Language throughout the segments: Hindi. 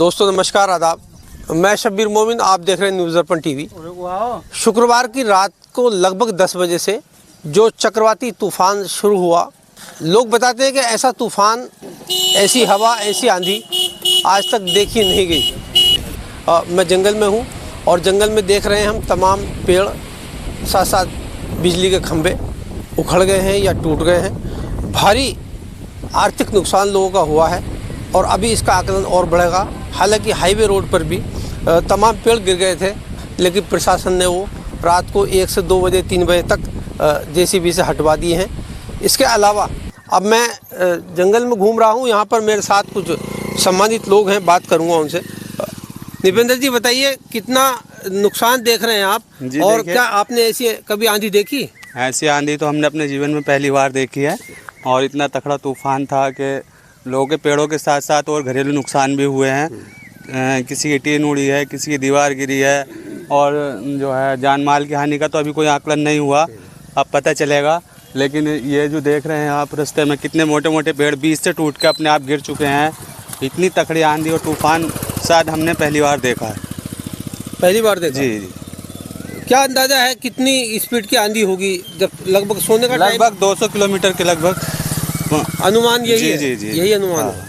दोस्तों नमस्कार, आदाब। मैं शब्बीर मोमिन, आप देख रहे हैं न्यूज़ दर्पण टीवी। शुक्रवार की रात को लगभग 10 बजे से जो चक्रवाती तूफ़ान शुरू हुआ, लोग बताते हैं कि ऐसा तूफ़ान, ऐसी हवा, ऐसी आंधी आज तक देखी नहीं गई। मैं जंगल में हूँ और जंगल में देख रहे हैं हम तमाम पेड़, साथ साथ बिजली के खंभे उखड़ गए हैं या टूट गए हैं। भारी आर्थिक नुकसान लोगों का हुआ है और अभी इसका आकलन और बढ़ेगा। हालांकि हाईवे रोड पर भी तमाम पेड़ गिर गए थे, लेकिन प्रशासन ने वो रात को 1 से 2 बजे 3 बजे तक जेसीबी से हटवा दिए हैं। इसके अलावा अब मैं जंगल में घूम रहा हूँ, यहाँ पर मेरे साथ कुछ सम्मानित लोग हैं, बात करूँगा उनसे। निपेंद्र जी, बताइए कितना नुकसान देख रहे हैं आप, और क्या आपने ऐसी कभी आंधी देखी? ऐसी आंधी तो हमने अपने जीवन में पहली बार देखी है, और इतना तगड़ा तूफान था कि लोगों के पेड़ों के साथ साथ और घरेलू नुकसान भी हुए हैं। किसी की टीन उड़ी है, किसी की दीवार गिरी है, और जो है जान माल की हानि का तो अभी कोई आकलन नहीं हुआ, अब पता चलेगा। लेकिन ये जो देख रहे हैं आप रास्ते में, कितने मोटे मोटे पेड़ बीच से टूट के अपने आप गिर चुके हैं। इतनी तगड़ी आंधी और तूफान शायद हमने पहली बार देखा है। पहली बार देखा? जी जी। क्या अंदाजा है कितनी स्पीड की आंधी होगी? जब लगभग सोने का लगभग 200 किलोमीटर के लगभग अनुमान यही है? जी जी। यही अनुमान है।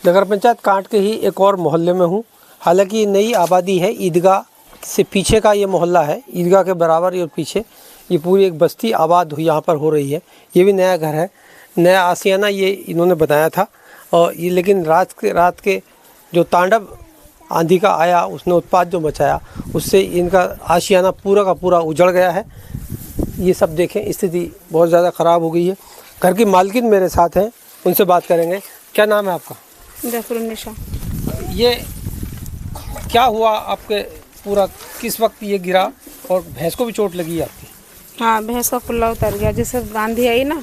नगर पंचायत कांट के ही एक और मोहल्ले में हूँ। हालांकि नई आबादी है, ईदगाह से पीछे का ये मोहल्ला है, ईदगाह के बराबर ही, और पीछे ये पूरी एक बस्ती आबाद यहाँ पर हो रही है। ये भी नया घर है, नया आशियाना ये इन्होंने बताया था। और ये लेकिन रात के जो तांडव आंधी का आया, उसने उत्पात जो मचाया, उससे इनका आशियाना पूरा का पूरा उजड़ गया है। ये सब देखें, स्थिति बहुत ज़्यादा ख़राब हो गई है। घर की मालकिन मेरे साथ हैं, उनसे बात करेंगे। क्या नाम है आपका? जफरुन्निसा। ये क्या हुआ आपके, पूरा किस वक्त ये गिरा, और भैंस को भी चोट लगी है आपकी? हाँ, भैंस का कुल्ला उतर गया, जिससे आंधी आई ना,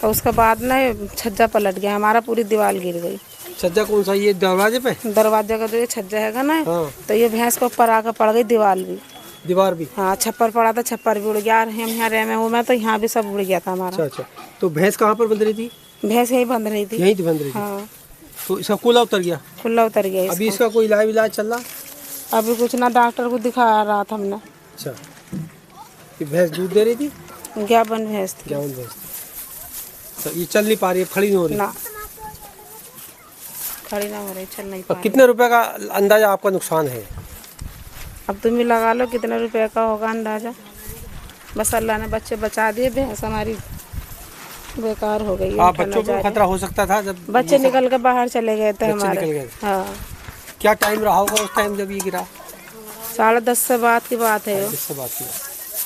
तो उसके बाद ना छज्जा पलट गया हमारा, पूरी दीवार गिर गई। छज्जा कौन सा? ये दरवाजे पे? दरवाजे का जो ये छज्जा है ना, हाँ। तो ये भैंस के ऊपर आकर पड़ गई दीवार भी। हाँ, छप्पर पड़ा था, छप्पर भी उड़ गया। हम यहाँ रह हूँ मैं, तो यहाँ भी सब उड़ गया था हमारा। अच्छा। तो भैंस कहाँ पर बंध रही थी? भैंस यही बंध रही थी। यहीं थी बंध रही थी? हाँ। तो इसका कुल्ला उतर गया? कुल्ला उतर गया। अभी इसका कोई इलाज चल रहा? अभी कुछ ना, डॉक्टर को दिखा रहा था हमने। अच्छा। ये भैंस दूध दे रही थी? 51 भैंस थी। 51 भैंस। तो ये चल नहीं पा रही है, खड़ी नहीं हो रही? ना, खड़ी ना हो रही, चल नहीं पा रही। कितने रुपए का अंदाजा आपका नुकसान है? अब तुम ही लगा लो कितने रुपए का होगा अंदाजा। बस अल्लाह ने बच्चे बचा दिए, भैंस हमारी बेकार हो गई। आप बच्चों को खतरा हो सकता था जब बच्चे निकल के बाहर चले गए थे हमारे। निकल गए? हाँ। क्या टाइम रहा होगा उस टाइम जब ये गिरा? 10:30 से बाद की बात है।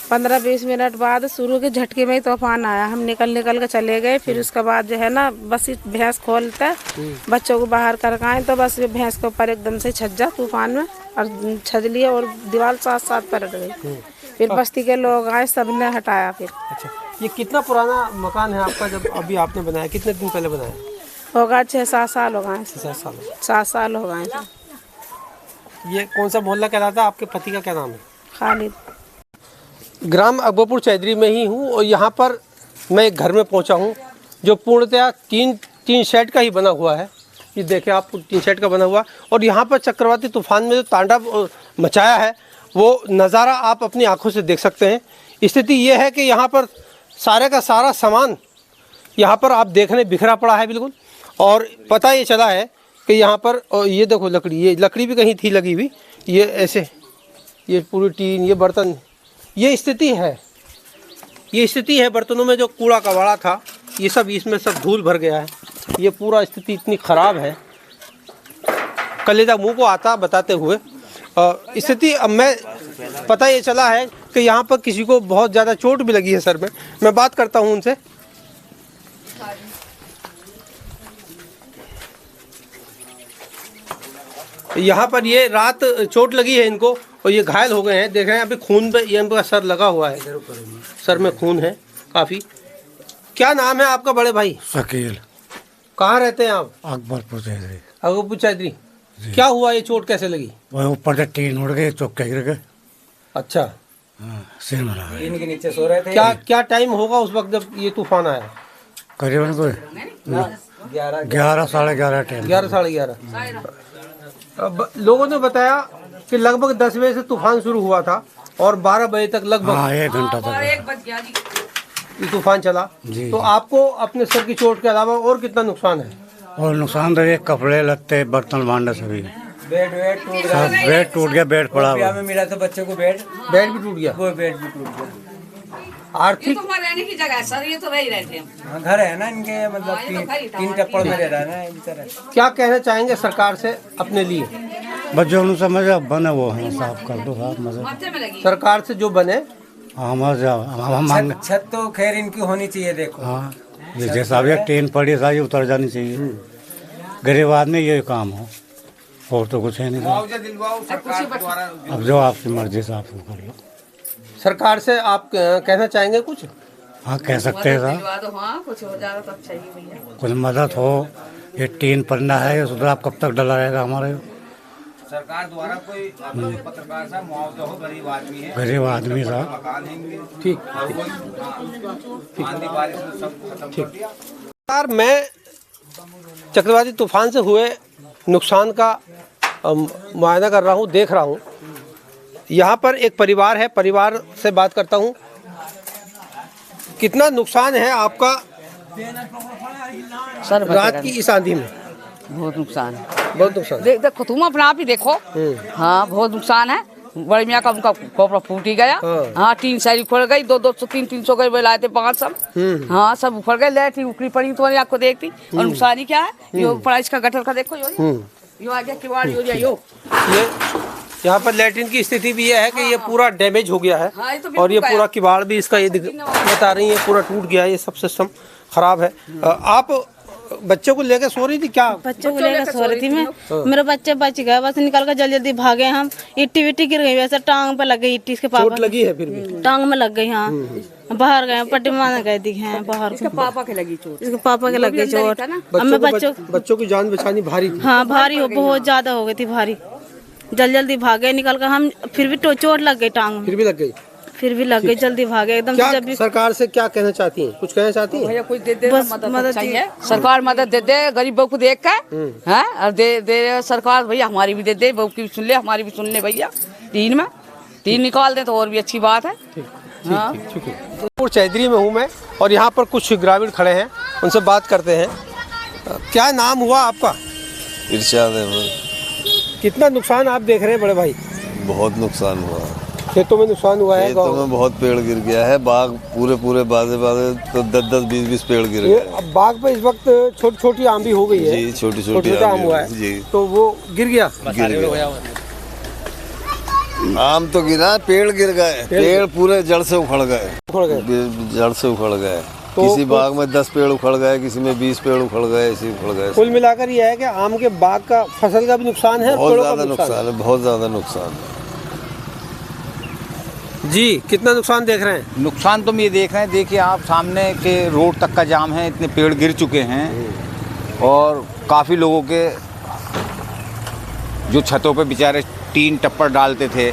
15-20 मिनट बाद शुरू के झटके में ही तूफान आया। हम निकल के चले गए। फिर उसके बाद जो है ना, बस भैंस खोलते बच्चों को बाहर कर आए, तो बस भैंस के ऊपर एकदम से छज्जा तूफान में और छज लिया, और दीवार साथ पलट गई। फिर बस्ती के लोग आए, सबने हटाया। फिर अच्छा, ये कितना पुराना मकान है आपका जब अभी आपने बनाया? कितने दिन पहले बनाया होगा? 6-7 साल हो गए। 7 साल हो गए। ये कौन सा मोहल्ला कहलाता है? आपके पति का क्या नाम है? खालिद। ग्राम अकबरपुर चौधरी में ही हूँ, और यहाँ पर मैं एक घर में पहुँचा हूँ जो पूर्णतया तीन शेड का ही बना हुआ है। ये देखें आप, 3 शेड का बना हुआ। और यहाँ पर चक्रवाती तूफान में जो तांडव मचाया है, वो नज़ारा आप अपनी आंखों से देख सकते हैं। स्थिति ये है कि यहाँ पर सारे का सारा सामान यहाँ पर आप देखने बिखरा पड़ा है बिल्कुल। और पता ये चला है कि यहाँ पर, और ये देखो लकड़ी, ये लकड़ी भी कहीं थी लगी हुई, ये ऐसे, ये पूरी टीन, ये बर्तन, ये स्थिति है। ये स्थिति है बर्तनों में, जो कूड़ा कबाड़ा था ये सब इसमें सब धूल भर गया है। ये पूरा स्थिति इतनी ख़राब है, कलेजा मुंह को आता बताते हुए। स्थिति अब मैं पता ये चला है कि यहाँ पर किसी को बहुत ज़्यादा चोट भी लगी है सर में। मैं बात करता हूँ उनसे। यहाँ पर ये रात चोट लगी है इनको और ये घायल हो गए हैं। देख रहे हैं अभी खून पे ये इनका सर लगा हुआ है, सर में खून है काफ़ी। क्या नाम है आपका बड़े भाई? शकील। कहाँ रहते हैं आप? अकबरपुर चौधरी। अकबरपुर चौधरी। क्या हुआ, ये चोट कैसे लगी? वह ऊपर से टीन उड़ गई, चौक गिर गए। अच्छा, सिर में लगा। टीन के नीचे सो रहे थे। क्या टाइम होगा उस वक्त जब ये तूफान आया? करीबन कोई 11 साढ़े 11 टाइम। 11 साढ़े 11। अब लोगों ने बताया कि लगभग 10 बजे से तूफान शुरू हुआ था और 12 बजे तक लगभग हाँ 1 घंटा तक ये तूफान चला। जी। तो आपको अपने सर की चोट के अलावा और कितना नुकसान है? और नुकसान तो ये कपड़े लत्ते बर्तन भांडे सभी बेड टूट गया। सब बेड टूट गया, बेड पड़ा हुआ। में मिला था बच्चे को बेड भी टूट गया। वो बेड भी टूट गया। आर्थिक रहने की जगह है सर, ये तो रह रहे थे। हाँ, घर है ना इनके, मतलब तीन टप्पड़ में रह रहा है ना इस तरह। क्या कहना चाहेंगे सरकार से अपने लिए? बच्चों ने समझ बने वो हम साफ कर दो साफ मजे। सरकार से जो बने हम छत तो खैर इनकी होनी चाहिए। देखो हाँ, जैसा भी टीन पड़ी सारी उतर जानी चाहिए। गरीब आदमी ये काम हो, और तो कुछ है नहीं। अब जो आपकी मर्जी से आप कर लो। सरकार से आप कहना चाहेंगे कुछ? हाँ कह सकते हैं साहब, हाँ, कुछ हो जाएगा तो अच्छा ही भैया। कुछ मदद हो। ये टीन पन्ना है, ये सुधरा कब तक डला रहेगा हमारे? सरकार द्वारा कोई पत्रकार साहब मुआवजा हो, गरीब आदमी है, गरीब आदमी साहब। मकान है। ठीक आंधी बारिश में सब खत्म कर दिया। यार, मैं चक्रवाती तूफान से हुए नुकसान का मुआयना कर रहा हूँ, देख रहा हूँ। यहाँ पर एक परिवार है, परिवार से बात करता हूँ। कितना नुकसान है आपका सर रात की इस आंधी में? बहुत नुकसान है। बहुत नुकसान। देखो तुम अपना आप ही देखो। हाँ बहुत नुकसान है। बड़े मियाँ का उनका कपड़ा फूट ही गया। हाँ टीन सारी उखड़ गई, 200-300 गए लाए थे 5 सब। हाँ सब उखड़ गए, लाइट उखड़ी पड़ी तुम्हारी आपको देखती। और नुकसान ही क्या है, यो पड़ा इसका गटर का देखो, यो आ गया किवाड़, यो ये यहाँ पर लैट्रिन की स्थिति भी ये है कि ये पूरा डैमेज हो गया है। हाँ, ये तो और ये बिल्कुल पूरा किवाड़ भी इसका ये बता रही है पूरा टूट गया है, ये सब सिस्टम खराब है। आप बच्चे को लेकर सो रही थी क्या? बच्चे को लेकर सो रही थी मैं। मेरे बच्चे बच गए, बस निकल कर जल्दी जल्दी भागे हम। इट्टी विट्टी गिर गई, वैसे टांग पे लग गई इट्टी, इसके पापा चोट लगी है फिर भी? टांग में लग गई। हाँ बाहर गए, पट्टी मारने गए दिखे हैं बाहर। इसके पापा के लगी चोट। इसके पापा के लग गई चोट। अब मैं बच्चों की जान बचानी भारी थी। हाँ भारी हो, बहुत ज्यादा हो गई थी भारी। जल्दी जल्दी भागे निकल कर हम, फिर भी चोट लग गई टांग में। फिर भी लग गई? फिर भी लग गई, जल्दी भागे एकदम। क्या जब भी सरकार से क्या कहना चाहती हैं? कुछ कहना चाहती हैं? भैया कोई दे दे, बस मदद चाहिए। सरकार मदद दे दे गरीबों को देख कर, हैं? और दे सरकार भैया, हमारी भी दे दे, बहू की भी सुन ले, हमारी भी सुन ले भैया। तीन निकाल दे तो और भी अच्छी बात है। चौधरी में हूँ मैं और यहाँ पर कुछ ग्रामीण खड़े हैं, उनसे बात करते हैं। क्या नाम हुआ आपका? इरशाद है। कितना नुकसान आप देख रहे हैं बड़े भाई? बहुत नुकसान हुआ। खेतों में नुकसान हुआ है? खेतों में बहुत पेड़ गिर गया है। बाग पूरे बाजे तो 10-20 पेड़ गिर गए। अब बाग पे इस वक्त छोटी छोटी आम भी हो गई है। जी छोटी आम हुआ है जी। तो वो गिर गया। आम तो गिरा, पेड़ गिर गए। पेड़ पूरे जड़ से उखड़ गए। जड़ से उखड़ गए। किसी बाग में 10 पेड़ उखड़ गए, किसी में 20 पेड़ उखड़ गए, ऐसे उखड़ गए। कुल मिलाकर ये है कि आम के बाग का फसल का भी नुकसान है। बहुत ज्यादा नुकसान है, बहुत ज्यादा नुकसान है। जी कितना नुकसान देख रहे हैं? नुकसान तो हम ये देख रहे हैं, देखिए आप सामने के रोड तक का जाम है, इतने पेड़ गिर चुके हैं। और काफ़ी लोगों के जो छतों पे बेचारे टीन टप्पर डालते थे,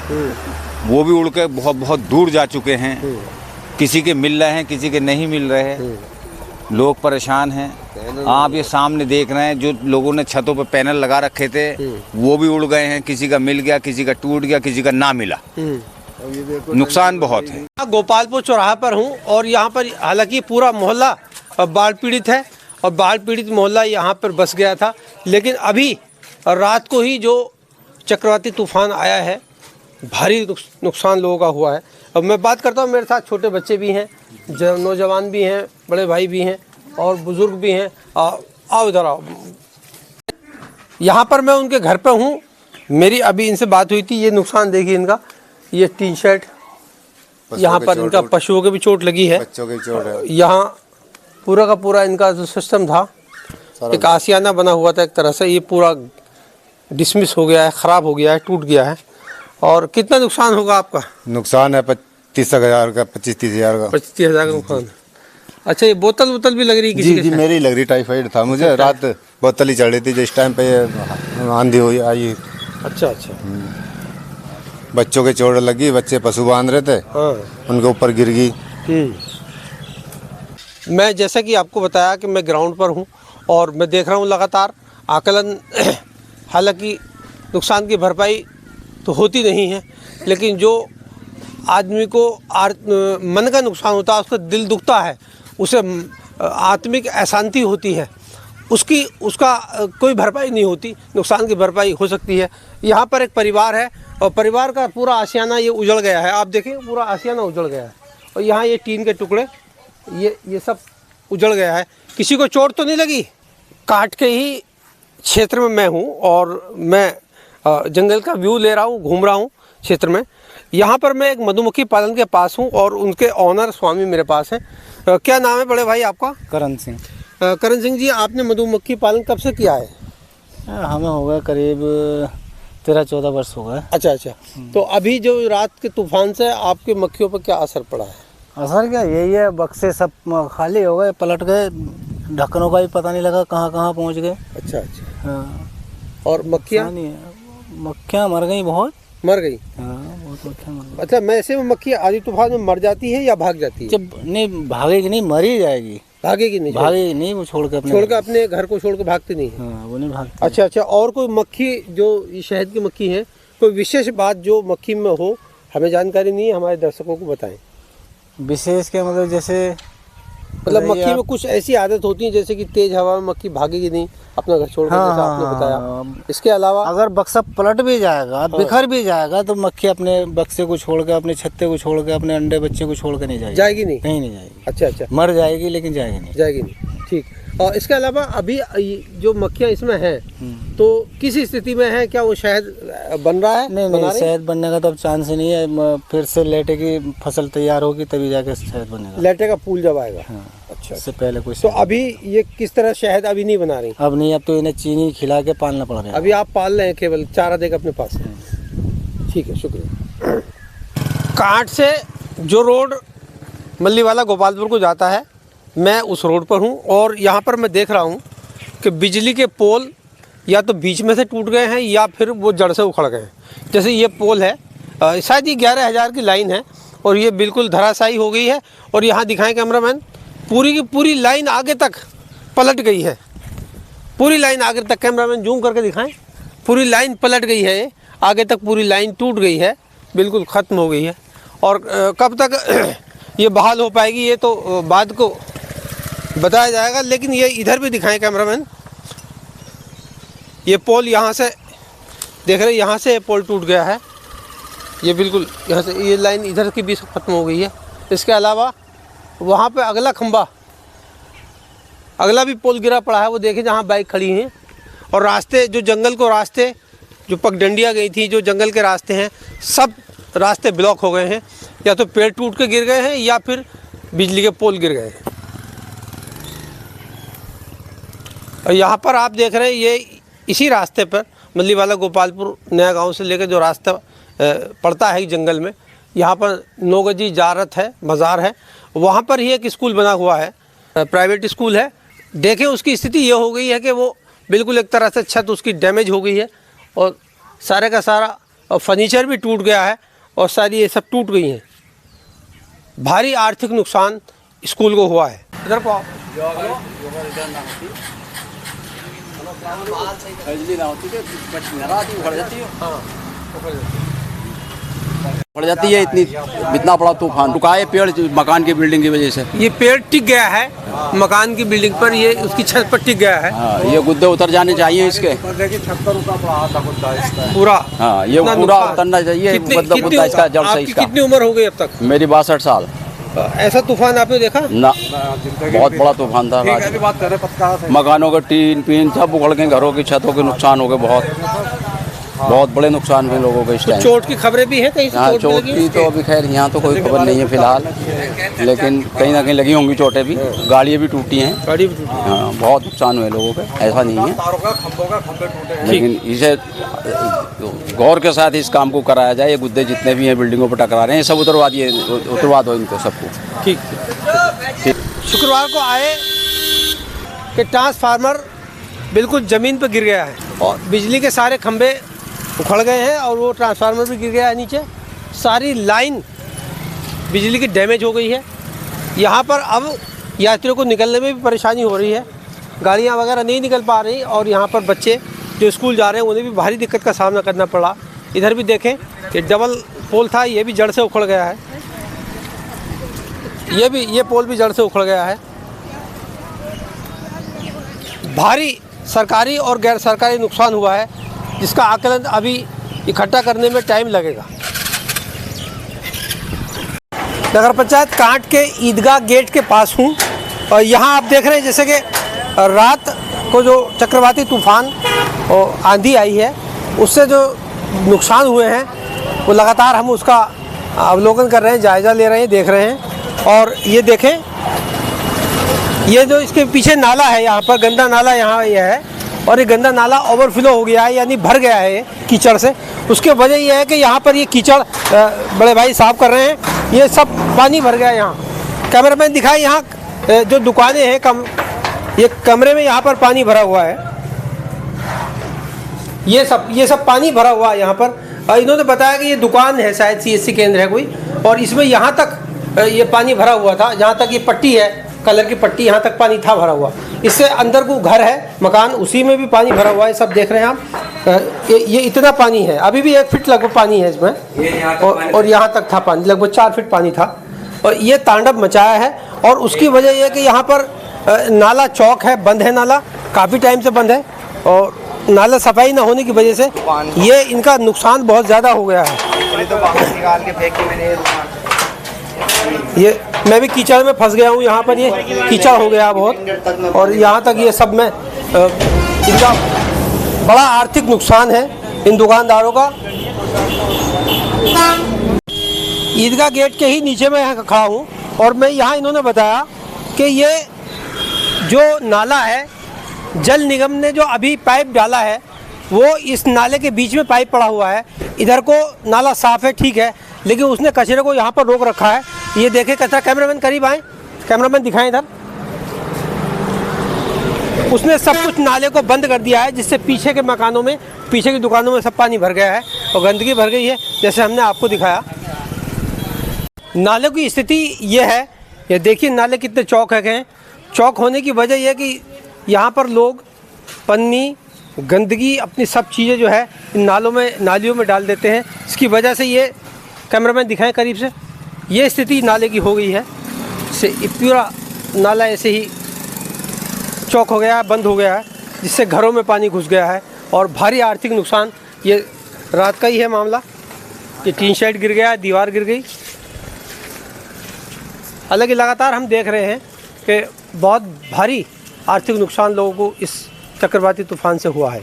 वो भी उड़ के बहुत बहुत दूर जा चुके हैं। किसी के मिल रहे हैं, किसी के नहीं मिल रहे हैं। लोग परेशान हैं। आप ये सामने देख रहे हैं, जो लोगों ने छतों पे पैनल लगा रखे थे वो भी उड़ गए हैं। किसी का मिल गया, किसी का टूट गया, किसी का ना मिला। नुकसान बहुत है। गोपालपुर चौराहा पर हूँ और यहाँ पर हालांकि पूरा मोहल्ला बाढ़ पीड़ित है और बाढ़ पीड़ित मोहल्ला यहाँ पर बस गया था। लेकिन अभी रात को ही जो चक्रवाती तूफान आया है, भारी नुकसान लोगों का हुआ है। अब मैं बात करता हूँ, मेरे साथ छोटे बच्चे भी हैं, नौजवान भी हैं, बड़े भाई भी हैं और बुज़ुर्ग भी हैं। आओ इधर आओ। यहाँ पर मैं उनके घर पे हूँ, मेरी अभी इनसे बात हुई थी। ये नुकसान देखिए इनका, ये टीन शेड, यहाँ पर इनका पशुओं के भी चोट लगी है, बच्चों की चोट है। यहाँ पूरा का पूरा इनका जो सिस्टम था, एक आशियाना बना हुआ था एक तरह से, ये पूरा डिसमिस हो गया है, ख़राब हो गया है, टूट गया है। और कितना नुकसान होगा आपका? नुकसान है 25,000 का, 25-30 हज़ार का। 25-30 हज़ार का नुकसान। अच्छा, ये बोतल भी लग रही है किसी जी मेरी लग रही, टाइफाइड था मुझे। रात बोतल ही चढ़ रही थी जिस टाइम पे ये आंधी हुई आई। अच्छा। बच्चों के चोट लगी, बच्चे पशु बांध रहे थे, उनके ऊपर गिर गई। मैं जैसा कि आपको बताया कि मैं ग्राउंड पर हूँ और मैं देख रहा हूँ लगातार आकलन। हालांकि नुकसान की भरपाई तो होती नहीं है, लेकिन जो आदमी को मन का नुकसान होता है, उसका दिल दुखता है, उसे आत्मिक अशांति होती है, उसका कोई भरपाई नहीं होती। नुकसान की भरपाई हो सकती है। यहाँ पर एक परिवार है और परिवार का पूरा आशियाना ये उजड़ गया है। आप देखें, पूरा आशियाना उजड़ गया है और यहाँ ये टीन के टुकड़े, ये सब उजड़ गया है। किसी को चोट तो नहीं लगी? काट के ही क्षेत्र में मैं हूँ और मैं जंगल का व्यू ले रहा हूँ, घूम रहा हूँ क्षेत्र में। यहाँ पर मैं एक मधुमक्खी पालन के पास हूँ और उनके ऑनर स्वामी मेरे पास हैं। क्या नाम है बड़े भाई आपका? करण सिंह। करण सिंह जी, आपने मधुमक्खी पालन कब से किया है? हमें हो गए करीब 13-14 वर्ष हो गए। अच्छा। तो अभी जो रात के तूफान से आपके मक्खियों पर क्या असर पड़ा है? असर क्या, यही है, बक्से सब खाली हो गए, पलट गए, ढक्कनों का भी पता नहीं लगा कहाँ पहुँच गए। अच्छा। हाँ। और मक्खियाँ मर गई, बहुत मर गई। हाँ, बहुत मक्खियाँ मर गई। अच्छा, मैं ऐसे में मक्खी आधी तूफान में मर जाती है या भाग जाती है? जब नहीं भागेगी, नहीं मरी जाएगी। भागेगी नहीं, वो छोड़ के अपने घर को छोड़ के भागती नहीं है। हाँ, वो नहीं भागती। अच्छा। और कोई मक्खी जो शहद की मक्खी है, कोई विशेष बात जो मक्खी में हो, हमें जानकारी नहीं है, हमारे दर्शकों को बताएं। विशेष क्या मतलब, जैसे मतलब मक्खी में कुछ ऐसी आदत होती है जैसे कि तेज हवा में मक्खी भागेगी नहीं अपना घर छोड़ कर, जैसा आपने बताया। इसके अलावा अगर बक्सा पलट भी जाएगा, बिखर भी जाएगा, तो मक्खी अपने बक्से को छोड़ के, अपने छत्ते को छोड़ के, अपने अंडे बच्चे को छोड़ के नहीं जाएगी। कहीं नहीं जाएगी। अच्छा। मर जाएगी लेकिन जाएगी नहीं। ठीक। और इसके अलावा अभी जो मक्खियाँ इसमें हैं, तो किस स्थिति में है? क्या वो शहद बन रहा है? नहीं, शहद बनने का तो अब चांस ही नहीं है। फिर से लेटे की फसल तैयार होगी तभी जाके शहद बनेगा। लेटे का फूल जब आएगा। हाँ। अच्छा। इससे पहले कुछ तो अभी ये किस तरह शहद अभी नहीं बना रही? अब नहीं, अब तो इन्हें चीनी खिला के पालना पड़ रहा है। अभी आप पाल रहे हैं, केवल चारा देकर अपने पास। ठीक है, शुक्रिया। कांट से जो रोड मल्लीवाला गोपालपुर को जाता है, मैं उस रोड पर हूँ और यहाँ पर मैं देख रहा हूँ कि बिजली के पोल या तो बीच में से टूट गए हैं या फिर वो जड़ से उखड़ गए हैं। जैसे ये पोल है, शायद ये 11,000 की लाइन है और ये बिल्कुल धराशायी हो गई है। और यहाँ दिखाएं कैमरामैन, पूरी की पूरी लाइन आगे तक पलट गई है। पूरी लाइन आगे तक, कैमरामैन जूम करके दिखाएं, पूरी लाइन पलट गई है। आगे तक पूरी लाइन टूट गई है, बिल्कुल ख़त्म हो गई है। और कब तक ये बहाल हो पाएगी ये तो बाद को बताया जाएगा। लेकिन ये इधर भी दिखाएं कैमरामैन, ये पोल यहाँ से देख रहे हैं, यहाँ से पोल टूट गया है। ये बिल्कुल यहाँ से ये लाइन इधर की भी ख़त्म हो गई है। इसके अलावा वहाँ पे अगला खंबा, अगला भी पोल गिरा पड़ा है, वो देखें जहाँ बाइक खड़ी हैं। और रास्ते जो जंगल को रास्ते जो पगडंडियाँ गई थी, जो जंगल के रास्ते हैं, सब रास्ते ब्लॉक हो गए हैं। या तो पेड़ टूट के गिर गए हैं या फिर बिजली के पोल गिर गए हैं। और यहाँ पर आप देख रहे हैं, ये इसी रास्ते पर मल्लीवाला गोपालपुर नया गांव से लेकर जो रास्ता पड़ता है जंगल में, यहाँ पर नौगजी जारत है, बाज़ार है, वहाँ पर ही एक स्कूल बना हुआ है, प्राइवेट स्कूल है। देखें उसकी स्थिति ये हो गई है कि वो बिल्कुल एक तरह से छत उसकी डैमेज हो गई है और सारे का सारा फर्नीचर भी टूट गया है और सारी ये सब टूट गई हैं। भारी आर्थिक नुकसान स्कूल को हुआ है। इधर को आओ। पड़ जाती है इतना बड़ा तूफान रुका है पेड़ मकान की बिल्डिंग की वजह से। ये पेड़ टिक गया है मकान की बिल्डिंग पर, ये उसकी छत पर टिक गया है। हाँ, ये गुद्दे उतर जाने चाहिए इसके पूरा। हाँ, ये पूरा उतरना चाहिए मतलब गुद्दा इसका जड़ से। इसका कितनी उम्र हो गई अब तक? मेरी 62 साल। ऐसा तूफान आपने देखा? ना, बहुत बड़ा तूफान था। मकानों के टीन पीन सब उखड़ गए, घरों की छतों के नुकसान हो गए, बहुत बड़े नुकसान हुए लोगों को इस टाइम। चोट की खबरें भी हैं कहीं से? हाँ, चोट की तो अभी खैर यहाँ तो कोई खबर नहीं है फिलहाल, लेकिन कहीं ना कहीं लगी होंगी चोटें भी। गाड़ियाँ भी टूटी हैं। गाड़ी भी टूटी। हाँ, बहुत नुकसान हुए लोगों के, ऐसा नहीं है। लेकिन इसे गौर के साथ इस काम को कराया जाए। ये गुद्दे जितने भी हैं बिल्डिंगों पर टकरा रहे हैं, सब उतरवा दो इनको सबको। ठीक। शुक्रवार को आए कि ट्रांसफार्मर बिल्कुल ज़मीन पर गिर गया है और बिजली के सारे खंभे उखड़ गए हैं और वो ट्रांसफार्मर भी गिर गया है नीचे। सारी लाइन बिजली की डैमेज हो गई है। यहाँ पर अब यात्रियों को निकलने में भी परेशानी हो रही है, गाड़ियाँ वगैरह नहीं निकल पा रही और यहाँ पर बच्चे जो स्कूल जा रहे हैं उन्हें भी भारी दिक्कत का सामना करना पड़ा। इधर भी देखें कि डबल पोल था, ये भी जड़ से उखड़ गया है। ये पोल भी जड़ से उखड़ गया है। भारी सरकारी और गैर सरकारी नुकसान हुआ है, जिसका आकलन अभी इकट्ठा करने में टाइम लगेगा। नगर पंचायत कांट के ईदगाह गेट के पास हूँ और यहाँ आप देख रहे हैं जैसे कि रात को जो चक्रवाती तूफान और आंधी आई है उससे जो नुकसान हुए हैं वो लगातार हम उसका अवलोकन कर रहे हैं, जायज़ा ले रहे हैं, देख रहे हैं। और ये देखें, ये जो इसके पीछे नाला है, यहाँ पर गंदा नाला यहाँ ये है और ये गंदा नाला ओवरफ्लो हो गया है, यानी भर गया है कीचड़ से। उसके वजह ये है कि यहाँ पर ये कीचड़ बड़े भाई साफ कर रहे हैं, ये सब पानी भर गया है। यहाँ कैमरामैन दिखाए, यहाँ जो दुकानें हैं ये कमरे में यहाँ पर पानी भरा हुआ है। ये सब पानी भरा हुआ है यहाँ पर। इन्होंने बताया कि ये दुकान है, शायद CSC केंद्र है कोई, और इसमें यहाँ तक ये पानी भरा हुआ था, जहाँ तक ये पट्टी है, कलर की पट्टी, यहाँ तक पानी था भरा हुआ। इससे अंदर को घर है मकान, उसी में भी पानी भरा हुआ है। सब देख रहे हैं आप, ये इतना पानी है, अभी भी 1 फीट लगभग पानी है इसमें और यहाँ तक था पानी, लगभग 4 फीट पानी था और ये तांडव मचाया है। और उसकी वजह यह है कि यहाँ पर नाला चौक है, बंद है, नाला काफ़ी टाइम से बंद है और नाला सफाई ना होने की वजह से ये इनका नुकसान बहुत ज़्यादा हो गया है। ये मैं भी कीचड़ में फंस गया हूँ, यहाँ पर ये कीचड़ हो गया बहुत और यहाँ तक ये सब में इनका बड़ा आर्थिक नुकसान है इन दुकानदारों का। ईदगाह गेट के ही नीचे मैं खड़ा हूँ और मैं यहाँ इन्होंने बताया कि ये जो नाला है, जल निगम ने जो अभी पाइप डाला है वो इस नाले के बीच में पाइप पड़ा हुआ है। इधर को नाला साफ़ है, ठीक है, लेकिन उसने कचरे को यहाँ पर रोक रखा है। ये देखें कचरा, कैमरामैन करीब आए, कैमरामैन दिखाएं इधर। उसने सब कुछ नाले को बंद कर दिया है, जिससे पीछे के मकानों में, पीछे की दुकानों में सब पानी भर गया है और गंदगी भर गई है, जैसे हमने आपको दिखाया। नाले की स्थिति ये है, ये देखिए नाले कितने चौक है गए। चौक होने की वजह यह कि यहाँ पर लोग पन्नी, गंदगी, अपनी सब चीज़ें जो है इन नालियों में डाल देते हैं। इसकी वजह से ये, कैमरामैन दिखाएं करीब से, ये स्थिति नाले की हो गई है। से पूरा नाला ऐसे ही चौक हो गया है, बंद हो गया है, जिससे घरों में पानी घुस गया है और भारी आर्थिक नुकसान। ये रात का ही है मामला, ये टीन शेड गिर गया, दीवार गिर गई। हालांकि लगातार हम देख रहे हैं कि बहुत भारी आर्थिक नुकसान लोगों को इस चक्रवाती तूफान से हुआ है।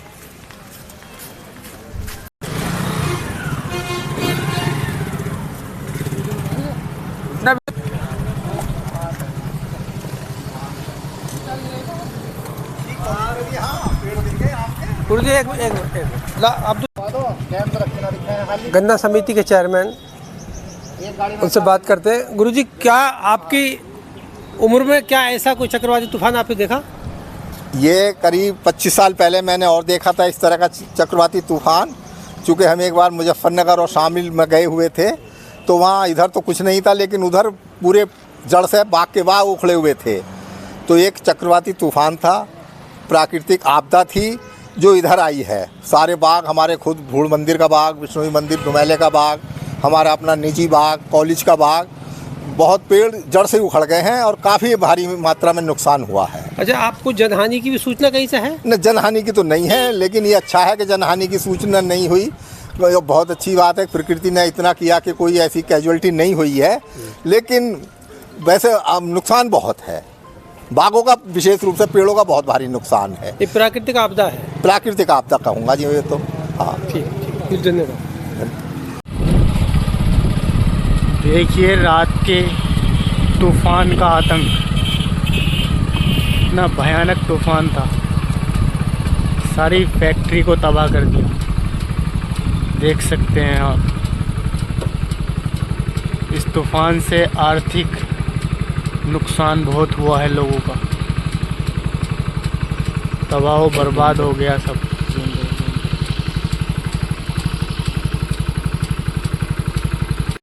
गुरुजी एक गन्ना समिति के चेयरमैन, उनसे बात करते हैं। गुरुजी, क्या आपकी उम्र में क्या ऐसा कोई चक्रवाती तूफान आपने देखा? ये करीब 25 साल पहले मैंने और देखा था इस तरह का चक्रवाती तूफान। चूँकि हम एक बार मुजफ्फरनगर और शामिल में गए हुए थे तो वहाँ इधर तो कुछ नहीं था, लेकिन उधर पूरे जड़ से बाग के बाग उखड़े हुए थे। तो एक चक्रवाती तूफान था, प्राकृतिक आपदा थी जो इधर आई है। सारे बाग, हमारे खुद भूड़ मंदिर का बाग, विष्णु मंदिर, डुमैले का बाग, हमारा अपना निजी बाग, कॉलेज का बाग, बहुत पेड़ जड़ से उखड़ गए हैं और काफ़ी भारी मात्रा में नुकसान हुआ है। अच्छा, आपको जनहानि की भी सूचना कहीं से है? न, जनहानि की तो नहीं है, लेकिन ये अच्छा है कि जनहानि की सूचना नहीं हुई। बहुत अच्छी बात है, प्रकृति ने इतना किया कि कोई ऐसी कैजुअलिटी नहीं हुई है। लेकिन वैसे नुकसान बहुत है, बागों का विशेष रूप से पेड़ों का बहुत भारी नुकसान है। ये प्राकृतिक आपदा है? प्राकृतिक आपदा कहूँगा जी ये तो। हाँ, ठीक, धन्यवाद। देखिए रात के तूफान का आतंक, इतना भयानक तूफान था, सारी फैक्ट्री को तबाह कर दिया। देख सकते हैं आप, इस तूफान से आर्थिक नुकसान बहुत हुआ है लोगों का, तबाह बर्बाद हो गया सब।